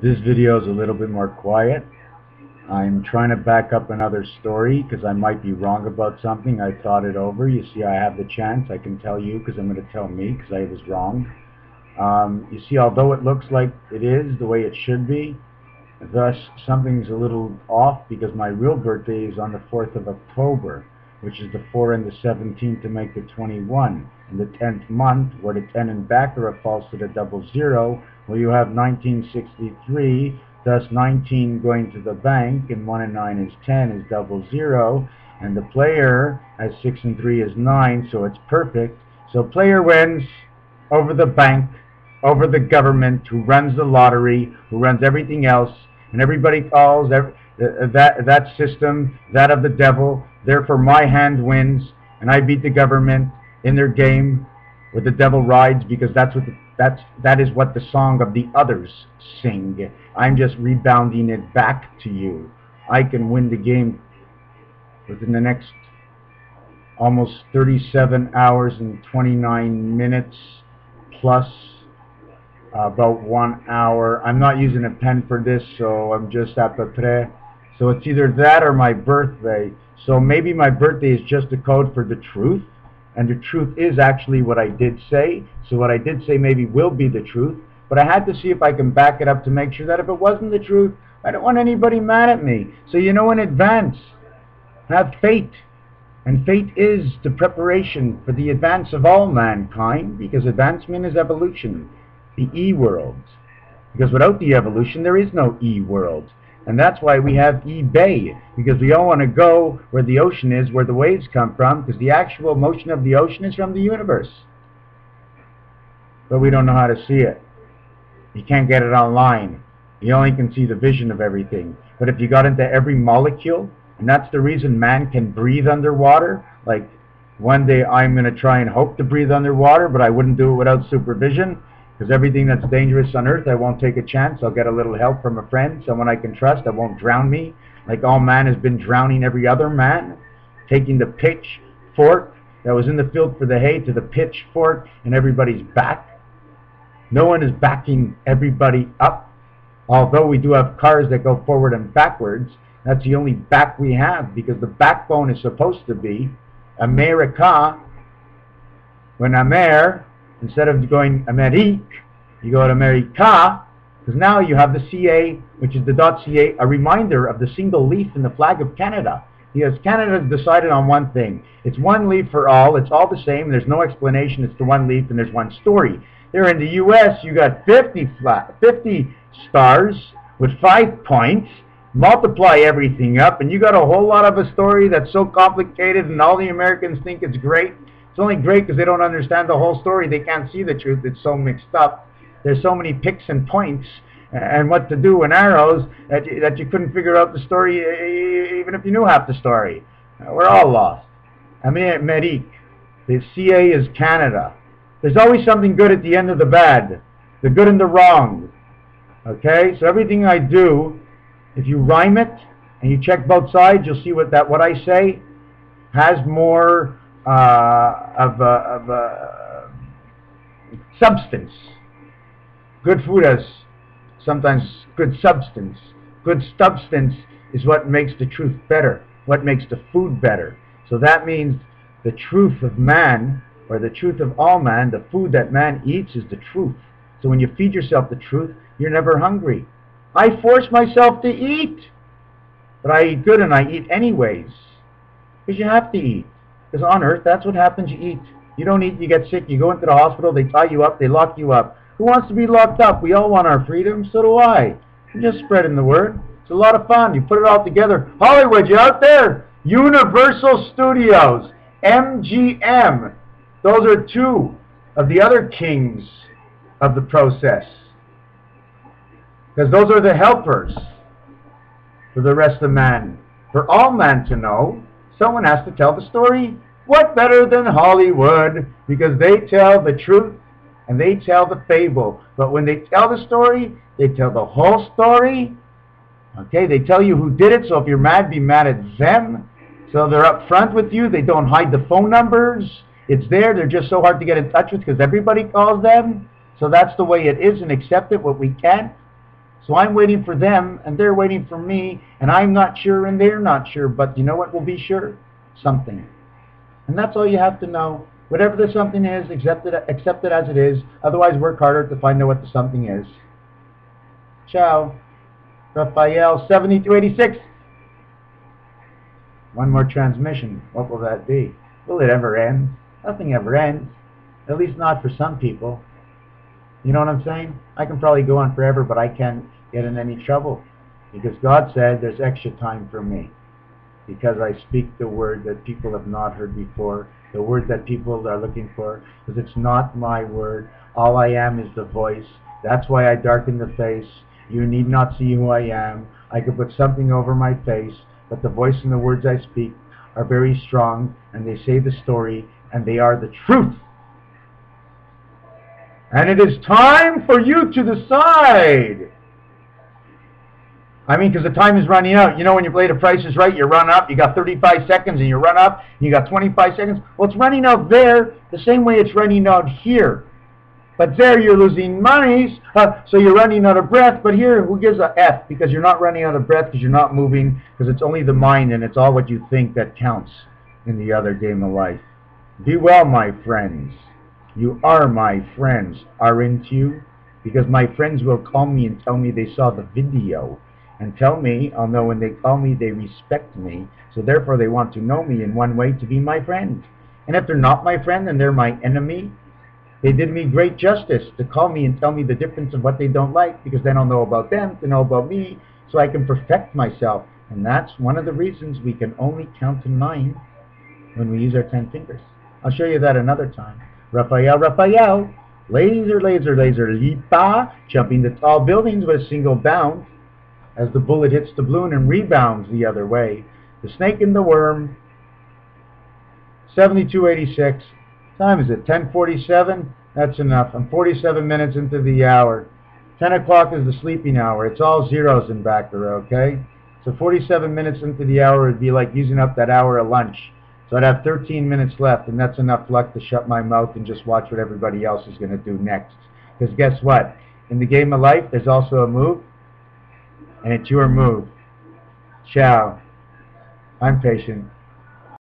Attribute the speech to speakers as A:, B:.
A: This video is a little bit more quiet. I'm trying to back up another story because I might be wrong about something. I thought it over. You see, I have the chance. I can tell you because I'm going to tell me because I was wrong. You see, although it looks like it is the way it should be, thus something's a little off because my real birthday is on the 4th of October, which is the 4 and the 17th to make the 21. In the 10th month, where the 10 in Baccarat falls to the 00, where you have 1963, thus 19 going to the bank, and 1 and 9 is 10, is 00, and the player has 6 and 3 is 9, so it's perfect. So player wins over the bank, over the government, who runs the lottery, who runs everything else, and everybody calls that system that of the devil. Therefore my hand wins, and I beat the government in their game where the devil rides, because that is what the song of the others sing. I'm just rebounding it back to you. I can win the game within the next almost 37 hours and 29 minutes plus about 1 hour. I'm not using a pen for this, so I'm just à peu près. So it's either that or my birthday. So maybe my birthday is just a code for the truth, and the truth is actually what I did say. So what I did say maybe will be the truth, but I had to see if I can back it up to make sure that if it wasn't the truth, I don't want anybody mad at me. So you know in advance, have faith. And fate is the preparation for the advance of all mankind, because advancement is evolution, the E-world. Because without the evolution, there is no E-world. And that's why we have eBay, because we all want to go where the ocean is, where the waves come from, because the actual motion of the ocean is from the universe. But we don't know how to see it. You can't get it online. You only can see the vision of everything. But if you got into every molecule, and that's the reason man can breathe underwater, like one day I'm going to try and hope to breathe underwater, but I wouldn't do it without supervision. Because everything that's dangerous on earth, I won't take a chance. I'll get a little help from a friend, someone I can trust that won't drown me. Like all man has been drowning every other man. Taking the pitchfork that was in the field for the hay to the pitchfork in everybody's back. No one is backing everybody up. Although we do have cars that go forward and backwards, that's the only back we have, because the backbone is supposed to be America. When Amer, instead of going Amerique, you go to America, because now you have the CA, which is the .ca, a reminder of the single leaf in the flag of Canada. Because Canada has decided on one thing. It's one leaf for all. It's all the same. There's no explanation. It's the one leaf, and there's one story. There in the U.S., you got 50 stars with 5 points. Multiply everything up, and you got a whole lot of a story that's so complicated, and all the Americans think it's great. It's only great because they don't understand the whole story. They can't see the truth. It's so mixed up. There's so many picks and points and what to do and arrows that you couldn't figure out the story even if you knew half the story. We're all lost. Amerique. The CA is Canada. There's always something good at the end of the bad. The good and the wrong. Okay? So everything I do, if you rhyme it and you check both sides, you'll see what I say has more of substance. Good food has sometimes good substance. Good substance is what makes the truth better, what makes the food better. So that means the truth of man, or the truth of all man, the food that man eats is the truth. So when you feed yourself the truth, you're never hungry. I force myself to eat, but I eat good, and I eat anyways, because you have to eat. Because on earth, that's what happens. You eat. You don't eat, you get sick. You go into the hospital, they tie you up, they lock you up. Who wants to be locked up? We all want our freedom. So do I. I'm just spreading the word. It's a lot of fun. You put it all together. Hollywood, you out there? Universal Studios, MGM. Those are two of the other kings of the process. Because those are the helpers for the rest of man. For all man to know, someone has to tell the story. What better than Hollywood? Because they tell the truth and they tell the fable. But when they tell the story, they tell the whole story. Okay, they tell you who did it, so if you're mad, be mad at them. So they're up front with you. They don't hide the phone numbers. It's there. They're just so hard to get in touch with because everybody calls them. So that's the way it is, and accept it, what we can't. So I'm waiting for them, and they're waiting for me, and I'm not sure, and they're not sure. But you know what will be sure? Something. And that's all you have to know. Whatever the something is, accept it as it is. Otherwise, work harder to find out what the something is. Ciao. Raphael, 7286. One more transmission. What will that be? Will it ever end? Nothing ever ends. At least not for some people. You know what I'm saying? I can probably go on forever, but I can't get in any trouble. Because God said there's extra time for me. Because I speak the word that people have not heard before. The word that people are looking for. Because it's not my word. All I am is the voice. That's why I darken the face. You need not see who I am. I could put something over my face. But the voice and the words I speak are very strong. And they say the story. And they are the truth. And it is time for you to decide. I mean, because the time is running out. You know, when you play The Price is Right, you run up, you got 35 seconds, and you run up, and you got 25 seconds. Well, it's running out there the same way it's running out here. But there you're losing money, so you're running out of breath. But here, who gives a F? Because you're not running out of breath, because you're not moving, because it's only the mind, and it's all what you think that counts in the other game of life. Be well, my friends. You are my friends, aren't you? Because my friends will call me and tell me they saw the video. And tell me, I'll know when they call me, they respect me. So therefore they want to know me in one way, to be my friend. And if they're not my friend and they're my enemy, they did me great justice to call me and tell me the difference of what they don't like. Because then I'll know about them, they know about me, so I can perfect myself. And that's one of the reasons we can only count to 9 when we use our 10 fingers. I'll show you that another time. Raphael, Raphael, laser, laser, laser, leapa, jumping the tall buildings with a single bound as the bullet hits the balloon and rebounds the other way. The snake and the worm, 7286. Time is it? 10:47? That's enough. I'm 47 minutes into the hour. 10 o'clock is the sleeping hour. It's all zeros in back there, okay? So 47 minutes into the hour would be like using up that hour of lunch. So I'd have 13 minutes left, and that's enough luck to shut my mouth and just watch what everybody else is going to do next. Because guess what? In the game of life, there's also a move, and it's your move. Ciao. I'm patient.